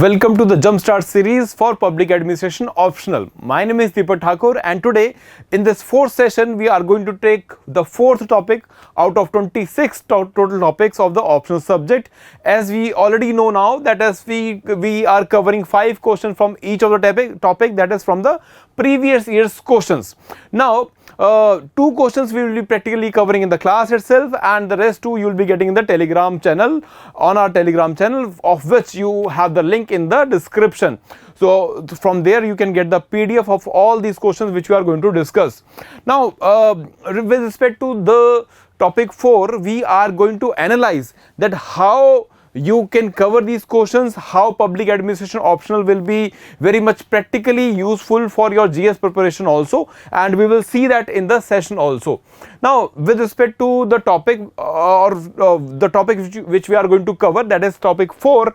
Welcome to the Jumpstart series for Public Administration Optional. My name is Deepak Thakur, and today in this fourth session we are going to take the fourth topic out of 26 total topics of the optional subject. As we already know now that as we are covering 5 questions from each of the topic that is from the previous year's questions. Now 2 questions we will be practically covering in the class itself, and the rest 2 you will be getting in the Telegram channel, on our Telegram channel, of which you have the link in the description. So from there you can get the PDF of all these questions which we are going to discuss. Now with respect to the topic 4, we are going to analyze that how you can cover these questions, how public administration optional will be very much practically useful for your GS preparation also, and we will see that in the session also. Now with respect to the topic the topic which we are going to cover, that is topic 4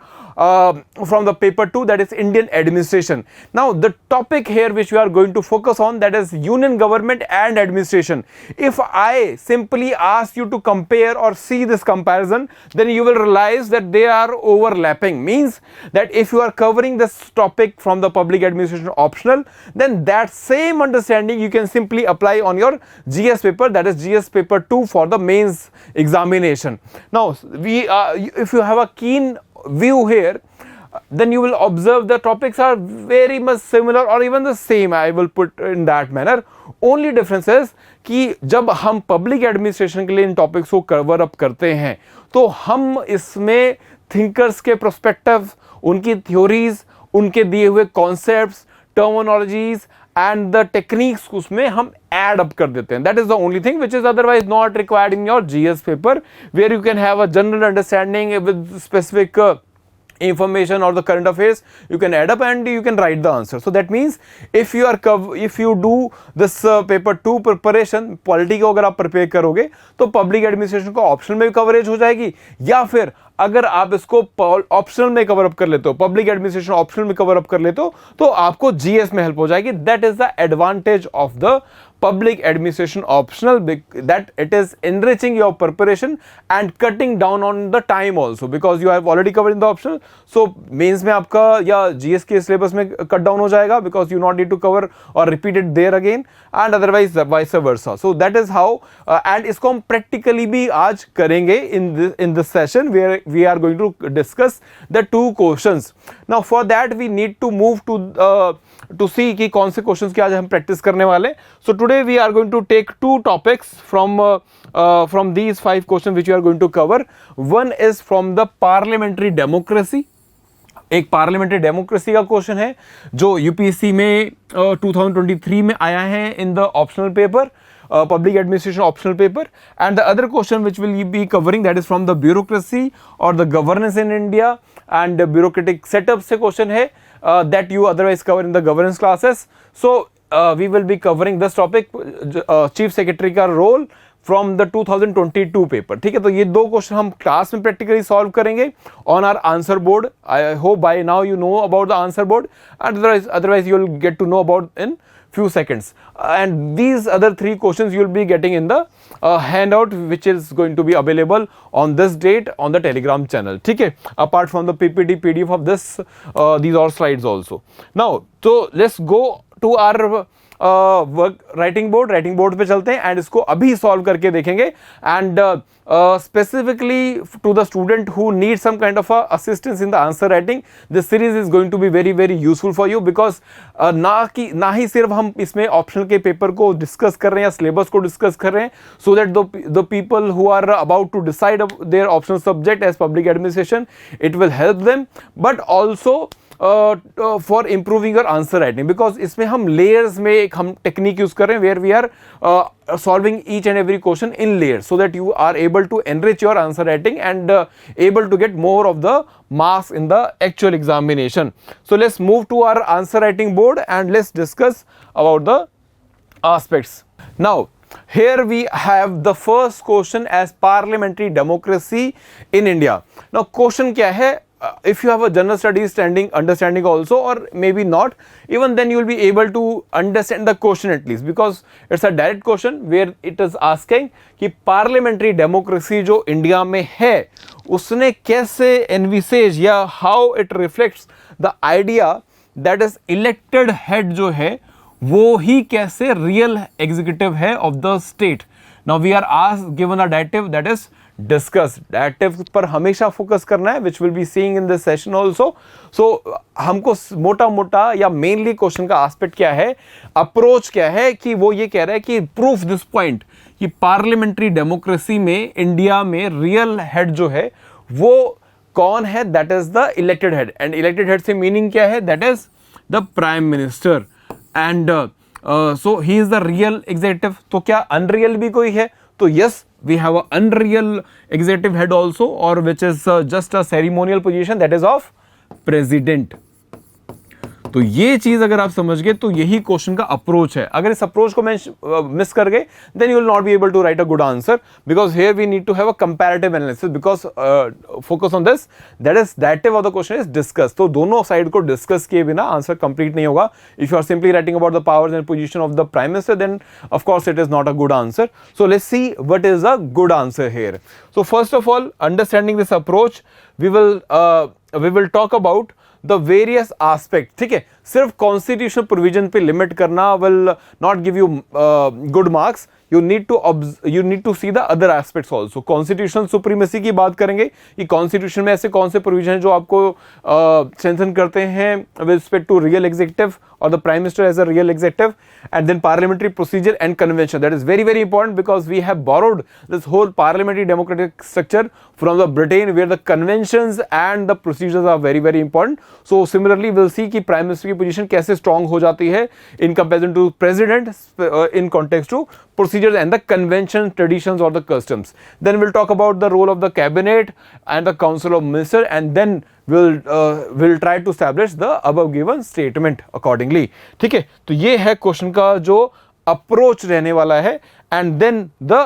from the paper 2, that is Indian administration. Now the topic here which we are going to focus on, that is union government and administration. If I simply ask you to compare or see this comparison, then you will realize that they are overlapping. Means that if you are covering this topic from the public administration optional, then that same understanding you can simply apply on your GS paper, that is GS paper 2 for the mains examination. Now if you have a keen view here, then you will observe the topics are very much similar or even the same. I will put in that manner. Only difference is कि जब हम public administration के लिए इन topics को cover up करते हैं तो हम इसमें थिंकर्स के प्रोस्पेक्टिव, उनकी थ्योरीज, उनके दिए हुए concepts, terminologies and the techniques उसमें हम add up कर देते हैं. That is the only thing which is otherwise not required in your GS paper, where you can have a general understanding with specific information or the current affairs. You can add up and you can write the answer. So that means if you do this paper 2 preparation, polity को अगर आप prepare करोगे तो public administration को optional में coverage हो जाएगी, या फिर अगर आप इसको ऑप्शनल में कवर अप कर लेते हो, पब्लिक एडमिनिस्ट्रेशन ऑप्शनल में कवर अप कर लेते हो, तो आपको जीएस में हेल्प हो जाएगी. That is the advantage of the public administration optional, that it is enriching your preparation and cutting down on the time also, because you have already covered in the optional. So mains में आपका या GS के syllabus में cut down हो जाएगा, because you not need to cover or repeat it there again, and otherwise vice versa. So that is how and इसको हम practically भी आज करेंगे in this session, where we are going to discuss the 2 questions. Now for that we need to move to see कि कौन से questions की आज हम प्रैक्टिस करने वाले. So today we are going to take 2 topics from these 5 questions which we are going to cover. One is from the parliamentary democracy. एक parliamentary democracy का क्वेश्चन है जो यूपीएससी में 2023 में आया है in the optional paper, public administration optional paper. And the other question which will be covering, that is from the bureaucracy or the governance in India and the bureaucratic setup से question है that you otherwise cover in the governance classes. So we will be covering this topic, chief secretary का role from the 2022 paper. ठीक है, तो ये 2 question हम class में practically solve करेंगे on our answer board. I hope by now you know about the answer board, and otherwise you will get to know about in few seconds. And these other 3 questions you will be getting in the handout which is going to be available on this date on the Telegram channel. ठीक है, apart from the PPT PDF of this these are slides also. Now so let's go to our writing board पे चलते हैं and इसको अभी solve करके देखेंगे. And specifically to the student who need some kind of assistance in the answer writing, this series is going to be very very useful for you, because ना ही सिर्फ हम इसमें ऑप्शनल के पेपर को डिस्कस कर रहे हैं या सिलेबस को डिस्कस कर रहे हैं, so that the people who are about to decide their optional subject as public administration, it will help them, but also for improving your answer writing, because इसमें हम लेयर्स में एक हम टेक्निक यूज कर रहे हैं where we are solving each and every question in layers, so that you are able to enrich your answer writing and able to get more of the marks in the actual examination. So let's move to our answer writing board and let's discuss about the aspects. Now here we have the first question as parliamentary democracy in India. Now question क्या है, if you have a general studies understanding also, or maybe not, even then you will be able to understand the question at least, because it's a direct question where it is asking कि parliamentary democracy जो India में है उसने कैसे envisage या how it reflects the idea that is elected head जो है वो ही कैसे real executive है of the state. Now we are asked, given a dative, that is discuss. Directive पर हमेशा फोकस करना है, which will be seeing in this session also. So हमको मोटा मोटा या मेनली क्वेश्चन का एस्पेक्ट क्या है, अप्रोच क्या है, कि वो ये कह रहा है कि प्रूफ दिस पॉइंट कि पार्लियामेंट्री डेमोक्रेसी में इंडिया में रियल हेड जो है वो कौन है, that is the elected head. And elected head से मीनिंग क्या है, that is the prime minister. And so he is the real executive. तो क्या अनरियल भी कोई है, तो yes, we have a unreal executive head also, or which is just a ceremonial position, that is of president. तो ये चीज अगर आप समझ गए तो यही क्वेश्चन का अप्रोच है. अगर इस अप्रोच को मिस कर गए then you will not be able to write a good answer, because here we need to have a comparative analysis, because focus on this, that is directive of the question is discuss. तो दोनों side को discuss किए बिना answer complete नहीं होगा. If you are simply writing about the powers and position of the prime minister, then of course it is not a good answer. So let's see what is a good answer here. So first of all, understanding this approach, we will talk about the various aspect. ठीक है, सिर्फ constitutional provision पे limit करना will not give you good marks. you need to see the other aspects also. Constitutional supremacy की बात करेंगे कि constitution में ऐसे कौन से प्रोविजन हैं जो आपको स्ट्रेंथन करते हैं with respect to real executive or the prime minister as a real executive. And then parliamentary procedure and convention, that is very very important, because we have borrowed this whole parliamentary democratic structure from the Britain, where the conventions and the procedures are very very important. So similarly we'll see कि prime minister की position कैसे strong हो जाती है in comparison to president in context to procedures and the convention, traditions or the customs. Then we'll talk about the role of the cabinet and the council of minister, and then we'll try to establish the above given statement accordingly. ठीक है, तो ये है question का जो approach रहने वाला है. एंड देन द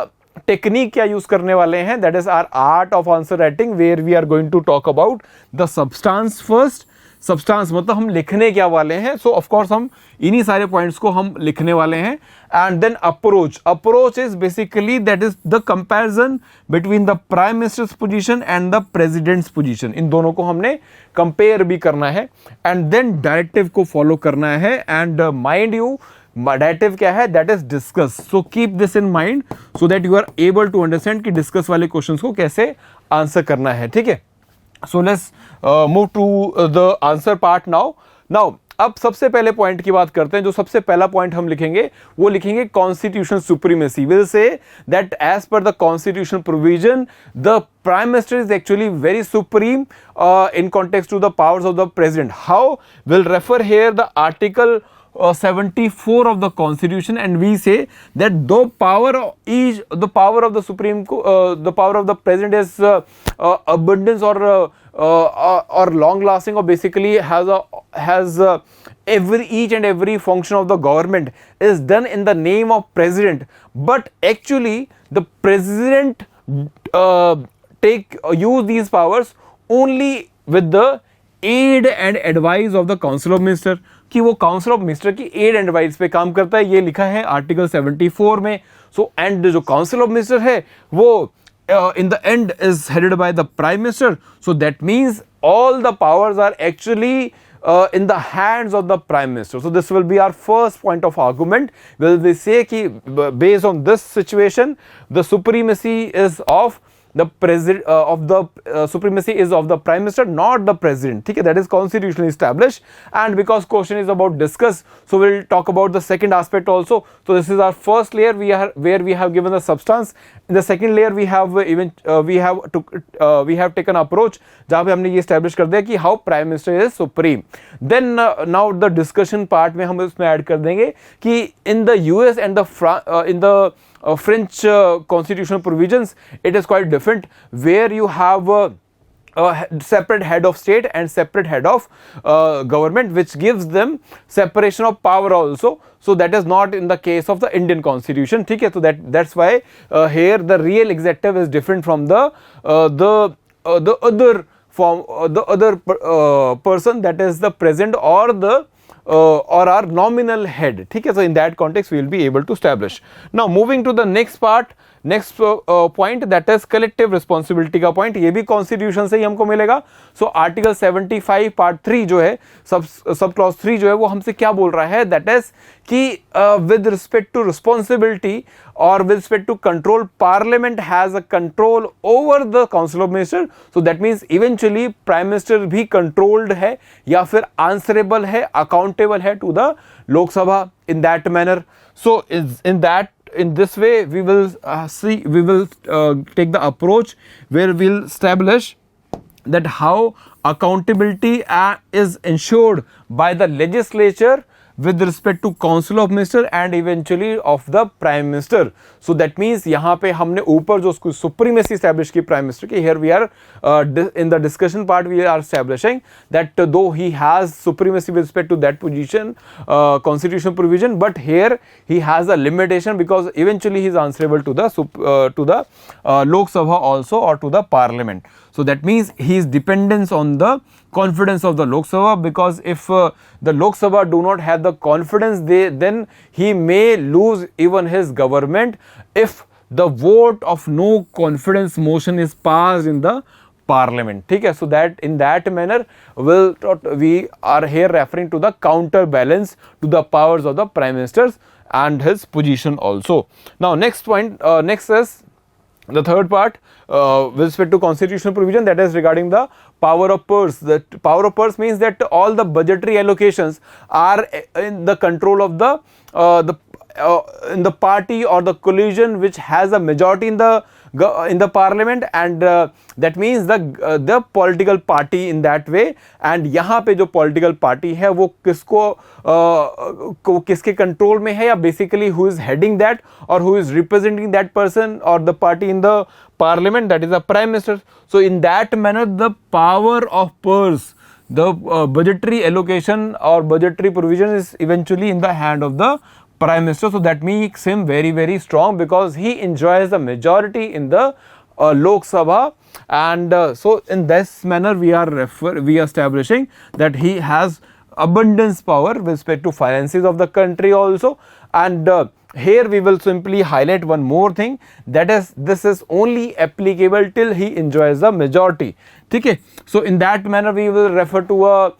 टेक्निक क्या यूज करने वाले हैं, that is our art of answer writing, where we are going to talk about the substance first. Substance मतलब हम लिखने क्या वाले हैं. सो ऑफ कोर्स हम इन्हीं सारे पॉइंट्स को हम लिखने वाले हैं. And then approach is basically that is the comparison between the prime minister's position and the president's position. इन दोनों को हमने कंपेयर भी करना है. एंड देन डायरेक्टिव को फॉलो करना है. एंड माइंड यू, डायरेक्टिव क्या है, that is discuss. So keep this in mind so that you are able to understand कि डिस्कस वाले क्वेश्चंस को कैसे आंसर करना है. ठीक है, so let's move to the answer part now. अब सबसे पहले पॉइंट की बात करते हैं. जो सबसे पहला पॉइंट हम लिखेंगे वो लिखेंगे constitutional supremacy. Will say that as per the constitutional provision the prime minister is actually very supreme in context to the powers of the president. How? We'll refer here the article 74 of the constitution, and we say that the power of the the power of the president is abundance or long lasting, or basically has each and every function of the government is done in the name of president. But actually the president use these powers only with the aid and advice of the council of minister, कि वो council of minister की add and advice पे काम करता है. ये लिखा है आर्टिकल 74 में. सो एंड जो काउंसिल ऑफ मिनिस्टर है वो in the end is headed by the prime minister. So that means all the powers are actually in the hands of the prime minister. So this will be our first point of argument. We'll say कि based on this situation the supremacy is of the president supremacy is of the prime minister, not the president. ठीक है, that is constitutionally established. And because question is about discuss, so we'll talk about the second aspect also. So this is our first layer where we have given the substance. In the second layer we have taken approach जहाँ पे हमने ये establish कर दिया कि how prime minister is supreme. Then now the discussion part में हम इसमें add कर देंगे कि in the US and the French constitutional provisions, it is quite different, where you have a separate head of state and separate head of government, which gives them separation of power also. So that is not in the case of the Indian constitution. ठीक है, so that's why here the real executive is different from the other from the other person, that is the president or the or our nominal head. ठीक है, so in that context we will be able to establish. Now moving to the next part, next point, that is collective responsibility का point. ये भी constitution से ही हमको मिलेगा. So article 75 part 3 जो है, sub clause 3 जो है, वो हमसे क्या बोल रहा है, that is कि with respect to responsibility or with respect to control, parliament has a control over the council of ministers. So that means eventually prime minister भी controlled है या फिर answerable है, accountable है to the Lok Sabha in that manner. So in this way we will take the approach where we'll establish that how accountability is ensured by the legislature with respect to council of minister and eventually of the prime minister. So that means यहाँ पे हमने ऊपर जो उसको supremacy establish की prime minister की, here we are in the discussion part we are establishing that though he has supremacy with respect to that position, constitutional provision, but here he has a limitation because eventually he is answerable to the Lok Sabha also or to the parliament. So that means his dependence on the confidence of the Lok Sabha, because if the Lok Sabha do not have the confidence, then he may lose even his government if the vote of no confidence motion is passed in the parliament. ठीक है, so that in that manner we are here referring to the counterbalance to the powers of the prime ministers and his position also. Now next point, next is the third part with respect to constitutional provision, that is regarding the power of purse. The power of purse means that all the budgetary allocations are in the control of in the party or the coalition which has a majority in the parliament, and that means the political party in that way. And यहाँ पे जो political party है वो किसके control में है, या basically who is heading that or who is representing that person or the party in the parliament, that is the prime minister. So in that manner the power of purse, the budgetary allocation or budgetary provision is eventually in the hand of the prime minister. So that makes him very, very strong because he enjoys the majority in the Lok Sabha, and so in this manner we are establishing that he has abundance power with respect to finances of the country also. And here we will simply highlight one more thing, that is this is only applicable till he enjoys the majority. Okay, so in that manner we will refer to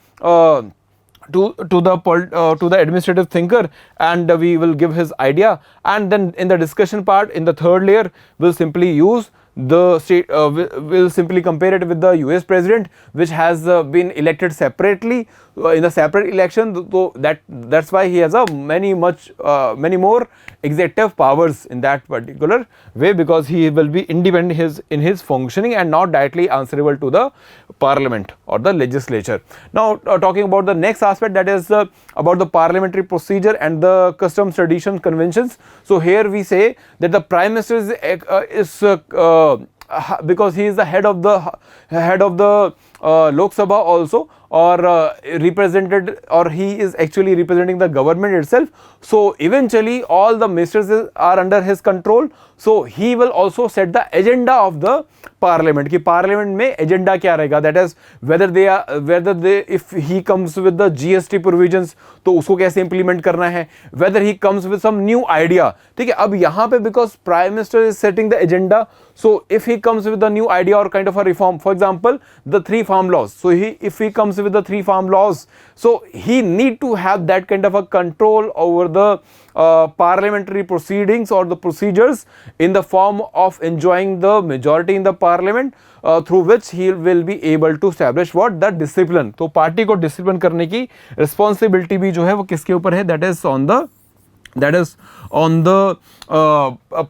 the administrative thinker, and we will give his idea, and then in the discussion part in the third layer we'll simply use the state, we'll simply compare it with the US president, which has been elected separately in a separate election. So that's why he has a many more executive powers in that particular way, because he will be independent in his functioning and not directly answerable to the parliament or the legislature. Now talking about the next aspect, that is about the parliamentary procedure and the customs, traditions, conventions. So here we say that the prime minister is because he is the head of the Lok Sabha also, or represented, or he is actually representing the government itself. So eventually all the ministers are under his control. So he will also set the agenda of the parliament, कि parliament में agenda क्या रहेगा, that is whether they if he comes with the GST provisions तो उसको कैसे implement करना है, whether he comes with some new idea. ठीक है, अब यहाँ पे because prime minister is setting the agenda, so if he comes with a new idea or kind of a reform, for example the 3 farm laws, so if he comes with the 3 farm laws, so he need to have that kind of a control over the parliamentary proceedings or the procedures in the form of enjoying the majority in the parliament, through which he will be able to establish what the discipline. तो party को discipline करने की responsibility भी जो है वो किसके ऊपर है, that is on the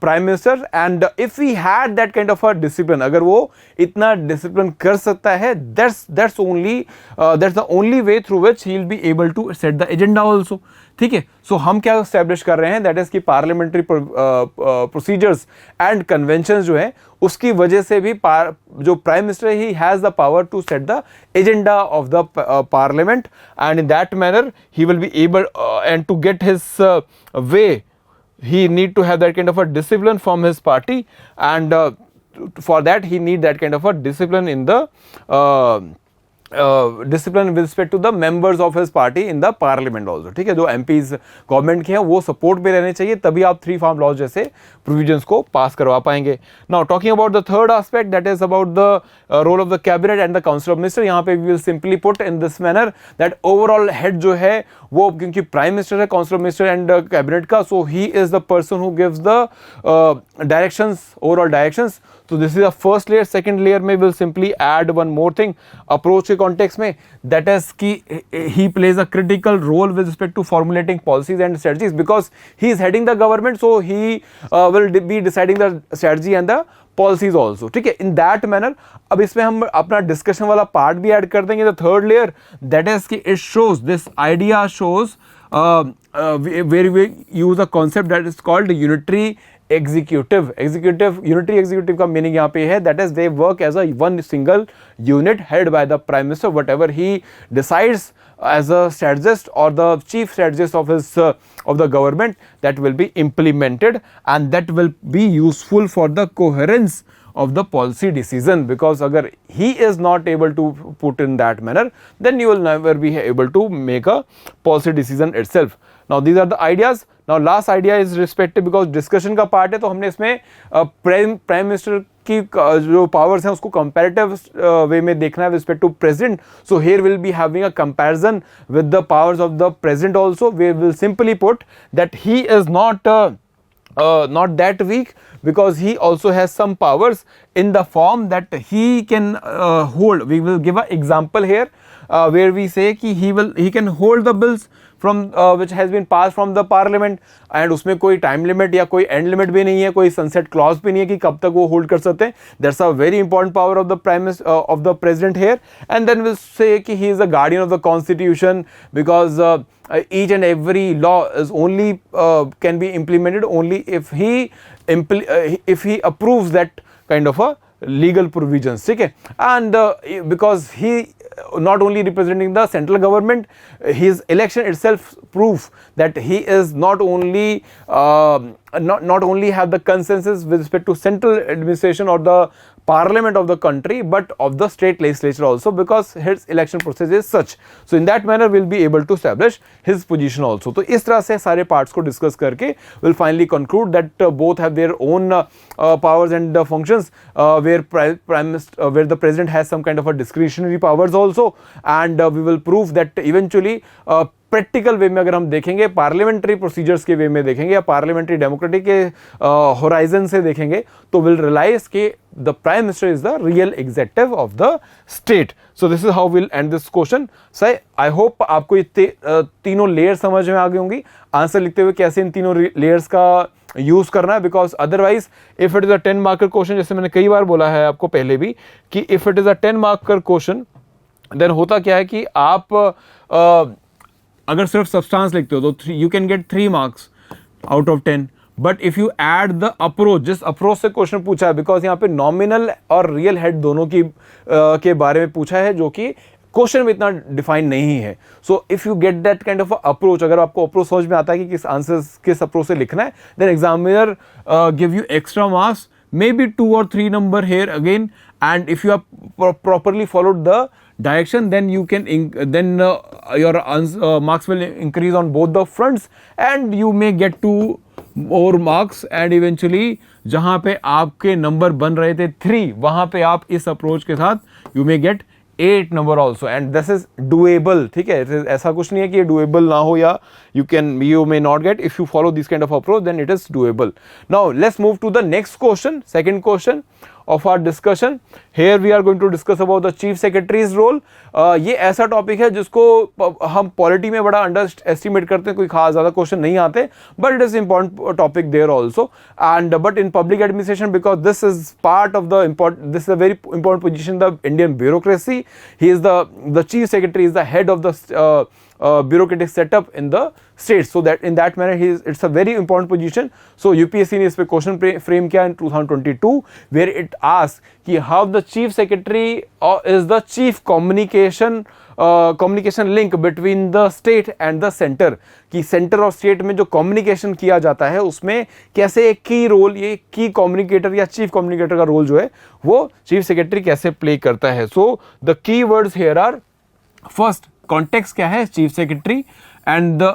prime minister. And if he had that kind of a discipline, अगर वो इतना discipline कर सकता है, that's the only way through which he will be able to set the agenda also. ठीक है, सो हम क्या एस्टेब्लिश कर रहे हैं, दैट इज कि पार्लियामेंट्री प्रोसीजर्स एंड कन्वेंशंस जो है उसकी वजह से भी जो prime minister he has the power to set the agenda of the parliament, and in that manner he will be able and to get his way he need to have that kind of a discipline from his party, and for that he need that kind of a discipline in the discipline with respect to the members of his party in the parliament also. ठीक है, जो MPs government के हैं वो support में रहने चाहिए, तभी आप 3 फार्म लॉज जैसे प्रोविजंस को पास करवा पाएंगे. Now talking about the third aspect, that is about the role of the cabinet and the council of minister. यहाँ पे we will simply put in this manner that overall head जो है वो, क्योंकि prime minister है, council of minister and cabinet का, so he is the person who gives the directions, overall directions. So this is the first layer. Second layer में will simply add one more thing approach के context में, that is कि he plays a critical role with respect to formulating policies and strategies because he is heading the government, so he will be deciding the strategy and the policies also. ठीक है, in that manner. अब इसमें हम अपना discussion वाला part भी add कर देंगे. The third layer, that is कि it shows, this idea shows where we use a concept that is called unitary executive. Unitary executive का meaning यहाँ पे है, that is they work as a one single unit headed by the prime minister. Whatever he decides as a strategist or the chief strategist of his of the government, that will be implemented and that will be useful for the coherence of the policy decision, because agar he is not able to put in that manner, then you will never be able to make a policy decision itself. Now these are the ideas. Now last idea is respective, because discussion का part है, तो हमने इसमें prime minister की जो powers हैं उसको comparative वे में देखना है with respect to president. So here we'll be having a comparison with the powers of the president also. We will simply put that he is not that weak, because he also has some powers in the form that he can hold. We will give an example here where we say कि he can hold the bills from which has been passed from the parliament, and उसमें कोई time limit या कोई end limit भी नहीं है, कोई sunset clause भी नहीं है कि कब तक वो hold कर सकते हैं. That's a very important power of the prime minister, of the president here. And then we'll say कि he is a guardian of the constitution, because each and every law is only can be implemented only if he approves that kind of a legal provisions. ठीक है, and because he not only representing the central government, his election itself proof that he is not only not only have the consensus with respect to central administration or the parliament of the country, but of the state legislature also, because his election process is such. So in that manner we'll be able to establish his position also. तो इस तरह से सारे parts को discuss करके we'll finally conclude that both have their own powers and functions, where where the president has some kind of a discretionary powers also, and we will prove that eventually practical way में अगर हम देखेंगे, parliamentary procedures के वे में देखेंगे या parliamentary democratic के horizon से देखेंगे, तो विल रियलाइज कि the prime minister is the real executive of the state. So this is how will and this question. Sir I hope आपको ये तीनों लेयर समझ में आ गई होंगी. आंसर लिखते हुए कैसे इन तीनों लेयर्स का यूज करना है, because otherwise if it is a 10 marker question, जैसे मैंने कई बार बोला है आपको पहले भी कि if it is a 10 marker question, then होता क्या है कि आप अगर सिर्फ सब्सटेंस लिखते हो तो you can get 3 marks out of 10. But if you add the approach, जिस अप्रोच से क्वेश्चन पूछा है, बिकॉज यहाँ पे नॉमिनल और रियल हेड दोनों की के बारे में पूछा है, जो कि क्वेश्चन में इतना डिफाइन नहीं है. So if you get that kind of approach, अगर आपको अप्रोच समझ में आता है कि किस आंसर किस अप्रोच से लिखना है, then examiner give you extra marks, maybe 2 or 3 number here again, and if you have properly followed the direction, then you can your marks will increase on both the fronts, and you may get 2 more marks, and eventually जहाँ पे आपके number बन रहे थे 3, वहाँ पे आप इस अप्रोच के साथ you may get 8 number also, and this is doable. ठीक है, ऐसा कुछ नहीं है कि ये doable ना हो या you may not get. If you follow this kind of approach, then it is doable. Now let's move to the next question, second question of our discussion. Here we are going to discuss about the chief secretary's role. ये ऐसा topic है जिसको हम polity में बड़ा under estimate करते हैं, कोई खास ज़्यादा क्वेश्चन नहीं आते, but it is important topic there also. And but in public administration, because this is part of the this is a very important position the Indian bureaucracy. He is the chief secretary is the head of the bureaucratic setup in the state. So that in that manner it's a very important position. So UPSC ने इस पे question frame किया in 2022 where it asks कि how the chief secretary is the chief communication link between the state and the center, कि centre और state में जो communication किया जाता है उसमें कैसे एक की रोल, ये की कम्युनिकेटर या चीफ कम्युनिकेटर का रोल जो है वो चीफ सेक्रेटरी कैसे प्ले करता है. So the key words here are, first context क्या है, chief secretary, and the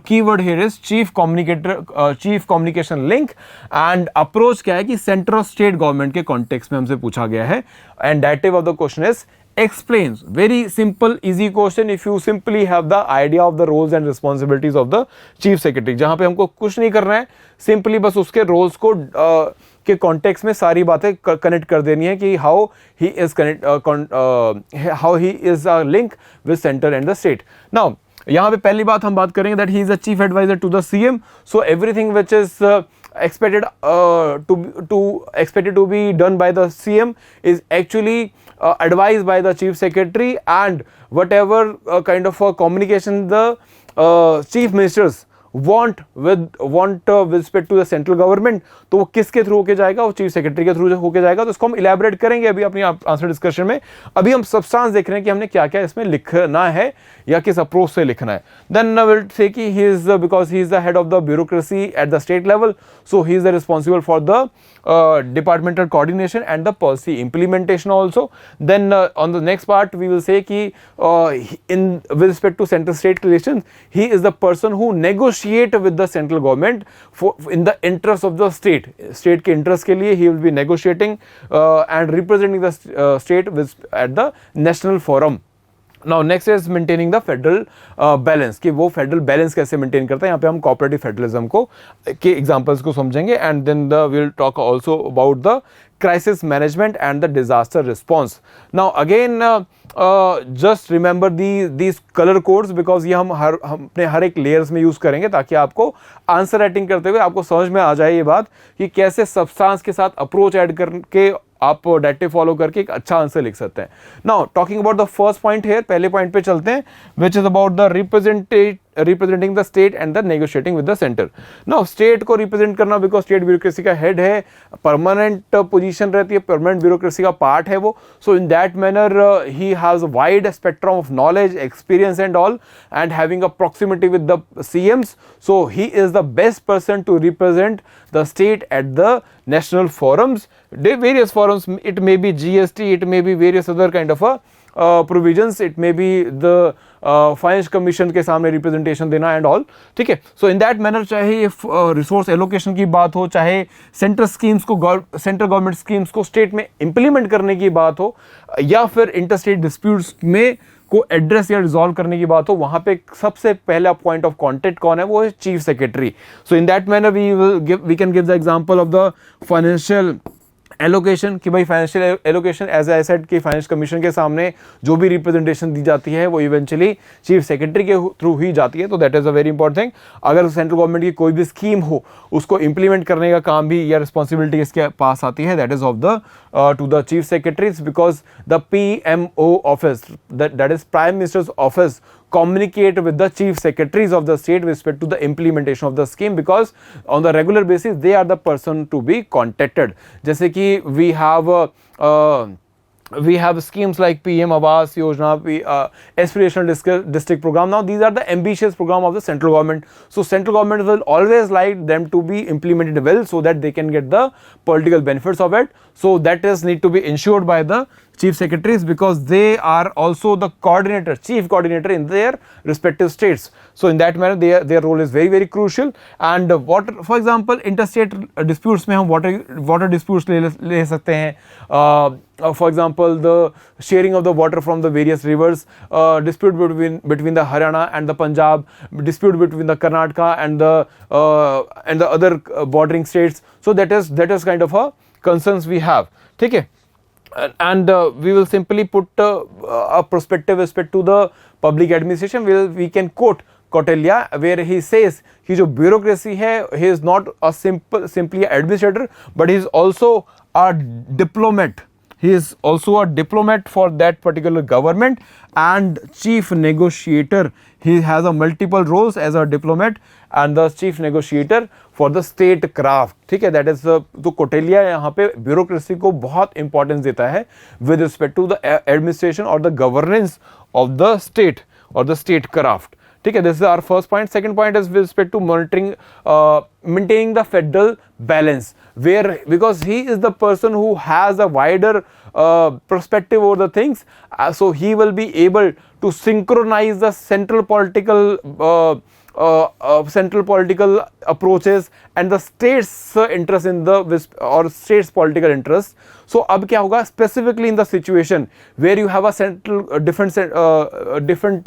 keyword here is chief communication link, and approach क्या है कि सेंटर और स्टेट गवर्नमेंट के कॉन्टेक्स्ट में हमसे पूछा गया है. and dative of the question is explains. Very simple easy question if you simply have the idea of the roles and responsibilities of the chief secretary. जहां पे हमको कुछ नहीं करना है, सिंपली बस उसके रोल्स को के कॉन्टेक्स्ट में सारी बातें कनेक्ट कर देनी है कि how he is a link with centre and the state. Now यहाँ पे पहली बात हम बात करेंगे that he is a chief adviser to the CM. So everything which is expected to be done by the CM is actually advised by the chief secretary, and whatever kind of communication the chief ministers want with respect to the central government, तो वो किसके through होके जाएगा, वो chief secretary के through होके जाएगा. तो इसको हम इलेबोरेट करेंगे अभी अपनी आंसर डिस्कशन में. अभी हम सब्सटेंस देख रहे हैं कि हमने क्या क्या इसमें लिखना है या किस अप्रोच से लिखना है. देन विल से कि he is because he is the head of the bureaucracy at the state level, so he is the responsible for the departmental coordination and the policy implementation also. Then on the next part we will say ki with respect to central state relations, he is the person who negotiate with the central government in the interest of the state ke interest ke liye he will be negotiating and representing the state at the national forum. Now next is maintaining the federal balance, कि वो federal balance कैसे maintain करता है. यहाँ पे हम cooperative federalism को के एग्जांपल्स को समझेंगे. And then will talk also about the crisis management and the disaster response. Now again just remember these colour codes because ये हम अपने हर एक लेयर्स में यूज करेंगे ताकि आपको आंसर राइटिंग करते हुए आपको समझ में आ जाए ये बात कि कैसे सब्सटेंस के साथ अप्रोच ऐड करके आप डायरेक्टिव फॉलो करके एक अच्छा आंसर लिख सकते हैं. Now talking about the first point here, पहले पॉइंट पे चलते हैं which is about the representing the state and the negotiating with the centre. Now state को रिप्रेजेंट करना बिकॉज स्टेट ब्यूरोक्रेसी का हेड है, परमानेंट पोजीशन रहती है, परमानेंट ब्यूरोक्रेसी का पार्ट है वो. So in that manner he has wide spectrum of knowledge, experience and all, and having a proximity with the CM's. So he is the best person to represent the state at the national forums, various forums. It may be GST, it may be various other kind of provisions, it may be the finance commission के सामने representation देना and all. ठीक है. सो in that manner चाहे resource allocation की बात हो, चाहे सेंट्रल स्कीम्स को सेंट्रल गवर्नमेंट स्कीम्स को स्टेट में इंप्लीमेंट करने की बात हो, या फिर इंटरस्टेट डिस्प्यूट्स में को एड्रेस या रिजॉल्व करने की बात हो, वहां पे सबसे पहला पॉइंट ऑफ कॉन्टेक्ट कौन है, वो है chief secretary. So in that manner we can give the example of the financial allocation, कि भाई financial allocation as I said कि फाइनेंस कमीशन के सामने जो भी रिप्रेजेंटेशन दी जाती है वो इवेंचुअली चीफ सेक्रेटरी के थ्रू ही जाती है. तो that is a very important thing. अगर सेंट्रल गवर्नमेंट की कोई भी स्कीम हो उसको इंप्लीमेंट करने का काम भी या रिस्पॉन्सिबिलिटी इसके पास आती है, that is of the two the chief secretaries, because the PMO office, that is Prime Minister's office, communicate with the chief secretaries of the state with respect to the implementation of the scheme, because on the regular basis they are the person to be contacted. जैसे कि we have schemes like PM Awas Yojana, aspirational district program. Now these are the ambitious program of the central government. So central government will always like them to be implemented well so that they can get the political benefits of it. So that is need to be ensured by the chief secretaries, because they are also the coordinator, chief coordinator in their respective states. So in that manner their role is very very crucial. And water, for example, interstate disputes में हम water disputes ले सकते हैं. For example, the sharing of the water from the various rivers, dispute between the Haryana and the Punjab, dispute between the Karnataka and the other bordering states. So that is kind of a concerns we have. ठीक है. And we will simply put a perspective respect to the public administration. We can quote Kautilya where he says कि जो bureaucracy है, he is not a simply administrator, but he is also a diplomat he is also a diplomat for that particular government and chief negotiator. He has a multiple roles as a diplomat and the chief negotiator for the state craft. ठीक है, that is तो कौटिल्य यहाँ पे bureaucracy को बहुत importance देता है with respect to the administration or the governance of the state or the state craft. ठीक है, this is our first point. Second point is with respect to monitoring, maintaining the federal balance, where because he is the person who has a wider perspective over the things, so he will be able to synchronize the central political approaches and the states interest in the or states political interest. So अब क्या होगा, specifically in the situation where you have a central different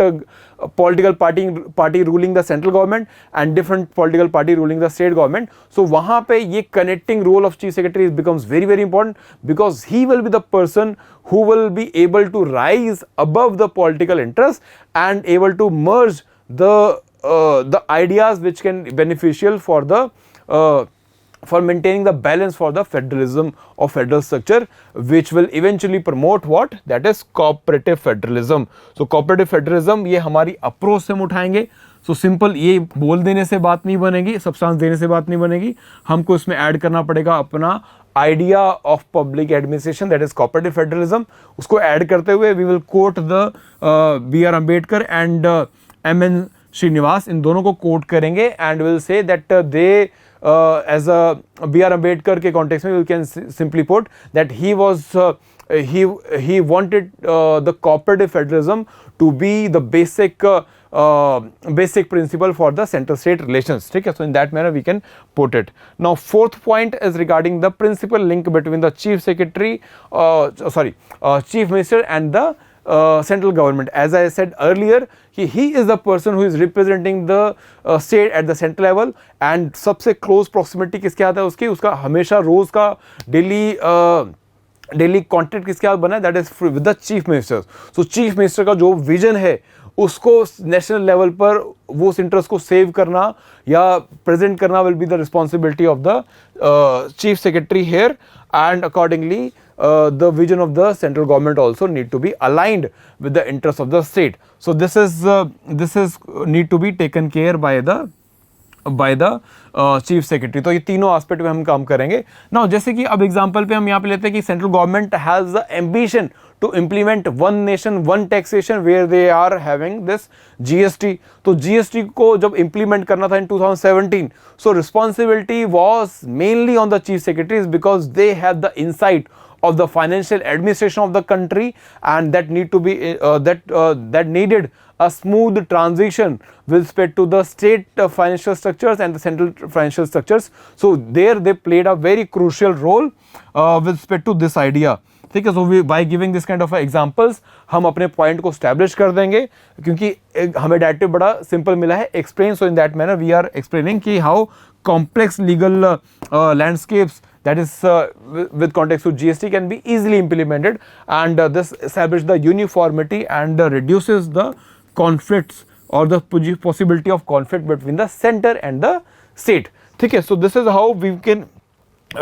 political party ruling the central government and different political party ruling the state government. So वहाँ पे ये connecting role of chief secretary becomes very very important, because he will be the person who will be able to rise above the political interest and able to merge the ideas which can be beneficial for the for maintaining the balance for the federalism of federal structure, which will eventually promote what, that is cooperative federalism. So cooperative federalism ये हमारी approach से हम उठाएंगे. So simple, ये बोल देने से बात नहीं बनेगी, substance देने से बात नहीं बनेगी, हमको इसमें ऐड करना पड़ेगा अपना idea of public administration, that is cooperative federalism. उसको ऐड करते हुए we will quote the B.R. Ambedkar and M.N. Srinivas, इन दोनों को कोट करेंगे and will say that they as a B.R. Ambedkar के context में we can simply put that he was he wanted the cooperative federalism to be the basic principle for the center state relations. ठीक है, so in that manner we can put it. Now fourth point is regarding the principal link between the chief secretary chief minister and the central government. As I said earlier, he is the person who is representing the state at the central level, and सबसे close proximity किसके आता है उसका हमेशा रोज का daily contact किसके साथ बना है, that is with the chief minister. So chief minister का जो विजन है उसको नेशनल लेवल पर वो उस इंटरेस्ट को सेव करना या प्रेजेंट करना will be the responsibility of the chief secretary here, and accordingly the vision of the central government also need to be aligned with the interest of the state. So this is need to be taken care by the chief secretary. तो ये तीनों aspect में हम काम करेंगे. Now जैसे कि अब एग्जांपल पे हम यहाँ पे लेते हैं कि central government has the ambition to implement one nation one taxation where they are having this GST. तो जीएसटी को जब इम्प्लीमेंट करना था in 2017, so responsibility was mainly on the chief secretaries because they have the insight of the financial administration of the country, and that need to be that needed a smooth transition with respect to the state financial structures and the central financial structures. So there they played a very crucial role with respect to this idea. ठीक है, so we by giving this kind of examples हम अपने point को establish कर देंगे, क्योंकि हमें directive बड़ा सिंपल मिला है, explain. So in that manner we are explaining कि how complex legal landscapes that is with context to GST can be easily implemented, and this establishes the uniformity and reduces the conflicts or the possibility of conflict between the center and the state. ठीक है, so this is how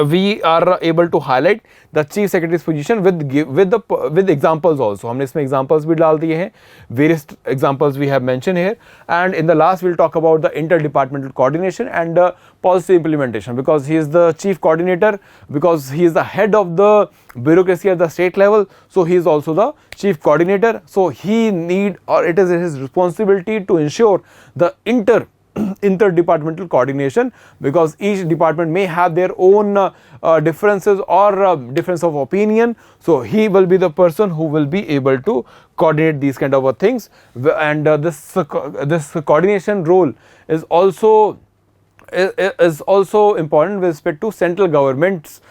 we are able to highlight the chief secretary's position with examples also. हमने इसमें examples भी डाल दिए हैं, various examples we have mentioned here, and in the last we'll talk about the interdepartmental coordination and policy implementation, because he is the chief coordinator, because he is the head of the bureaucracy at the state level, so he is also the chief coordinator. So it is his responsibility to ensure the interdepartmental coordination, because each department may have their own differences or difference of opinion. So he will be the person who will be able to coordinate these kind of things, and this coordination role is also important with respect to central government's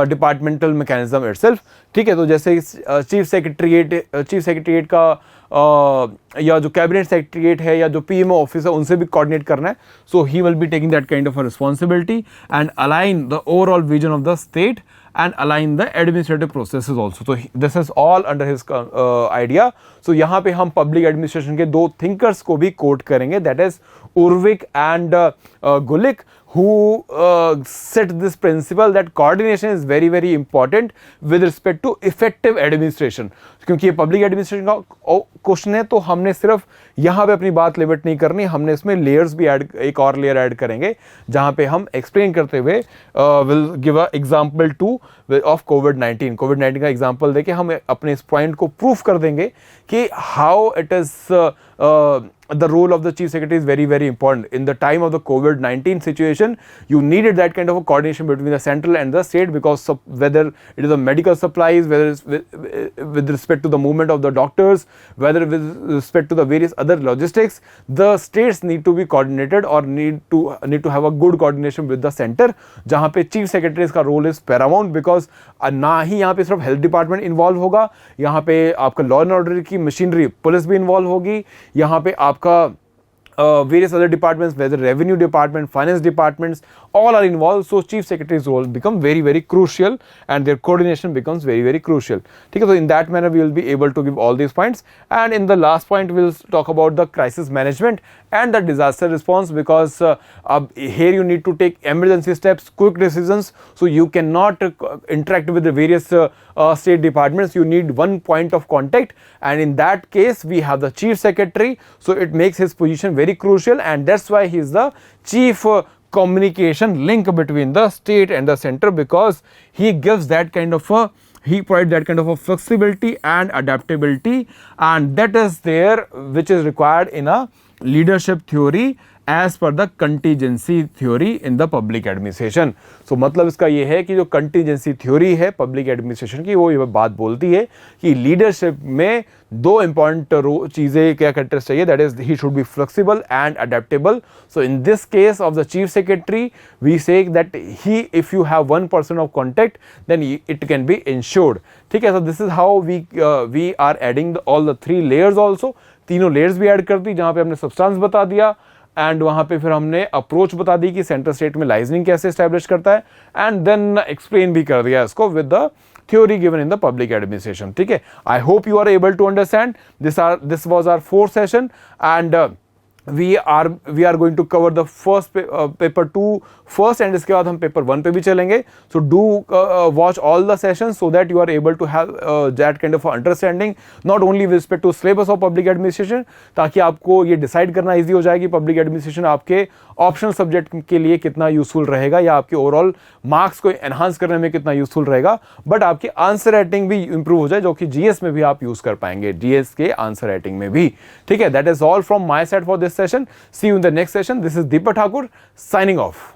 departmental mechanism itself. ठीक है, तो जैसे chief secretariat का या जो cabinet secretariat है या जो पीएमओ ऑफिस है उनसे भी कोऑर्डिनेट करना है. So he will be taking that kind of a responsibility and align the overall vision of the state and align the administrative processes also. So this is all under his idea. So यहाँ पे हम public administration के दो thinkers को भी quote करेंगे, that is Urvik and Gulick, who set this principle that coordination is very very important with respect to effective administration. क्योंकि ये पब्लिक एडमिनिस्ट्रेशन का क्वेश्चन है तो हमने सिर्फ यहाँ पे अपनी बात लिमिट नहीं करनी, हमने इसमें लेयर्स भी ऐड, एक और लेयर ऐड करेंगे जहाँ पे हम एक्सप्लेन करते हुए will give a example to of कोविड-19 का एग्जांपल देके हम अपने इस पॉइंट को प्रूफ कर देंगे कि how it is the role of the chief secretary is very very important in the time of the COVID-19 situation. You needed that kind of a coordination between the central and the state, because whether it is the medical supplies, whether it's with respect to the movement of the doctors, whether with respect to the various other logistics, the states need to be coordinated or need to have a good coordination with the center, जहाँ पे chief secretaries का role is paramount, because ना ही यहाँ पे सिर्फ health department involve होगा, यहाँ पे आपका law and order की machinery पुलिस भी involve होगी, यहाँ पे आपका various other departments, whether revenue department, finance departments, all are involved. So chief secretary's role become very very crucial and their coordination becomes very very crucial. Okay, so in that manner we will be able to give all these points, and in the last point we will talk about the crisis management and the disaster response, because here you need to take emergency steps, quick decisions, so you cannot interact with the various state departments. You need one point of contact, and in that case we have the chief secretary, so it makes his position very crucial, and that's why he is the chief communication link between the state and the center, because he gives that kind of a, he provides that kind of a flexibility and adaptability, and that is there which is required in a leadership theory as per the contingency theory in the public administration. So मतलब इसका ये है कि जो contingency theory है public administration की, वो ये बात बोलती है कि leadership में दो important चीज़ें क्या characteristics चाहिए, that is he should be flexible and adaptable. So in this case of the chief secretary, we say that he, if you have one person of contact, then it can be ensured. ठीक है, so this is how we are adding all the three layers also. तीनों layers भी add कर दी, जहाँ पे हमने substance बता दिया, एंड वहाँ पे फिर हमने अप्रोच बता दी कि सेंट्रल स्टेट में लाइजनिंग कैसे एस्टैब्लिश करता है, एंड देन एक्सप्लेन भी कर दिया इसको with the theory given in the public administration. ठीक है, I hope you are able to understand. This was our fourth session, and we are going to cover the first paper 2 first, and इसके बाद हम paper 1 पे भी चलेंगे. So do watch all the sessions so that you are able to have that kind of understanding, not only with respect to syllabus of public administration, ताकि आपको ये decide करना easy हो जाए कि public administration आपके optional subject के लिए कितना useful रहेगा या आपके overall marks को enhance करने में कितना useful रहेगा, but आपके answer writing भी improve हो जाए, जो कि GS में भी आप use कर पाएंगे, GS के answer writing में भी. ठीक है, that is all from my side for this session. See you in the next session. This is Deepak Thakur signing off.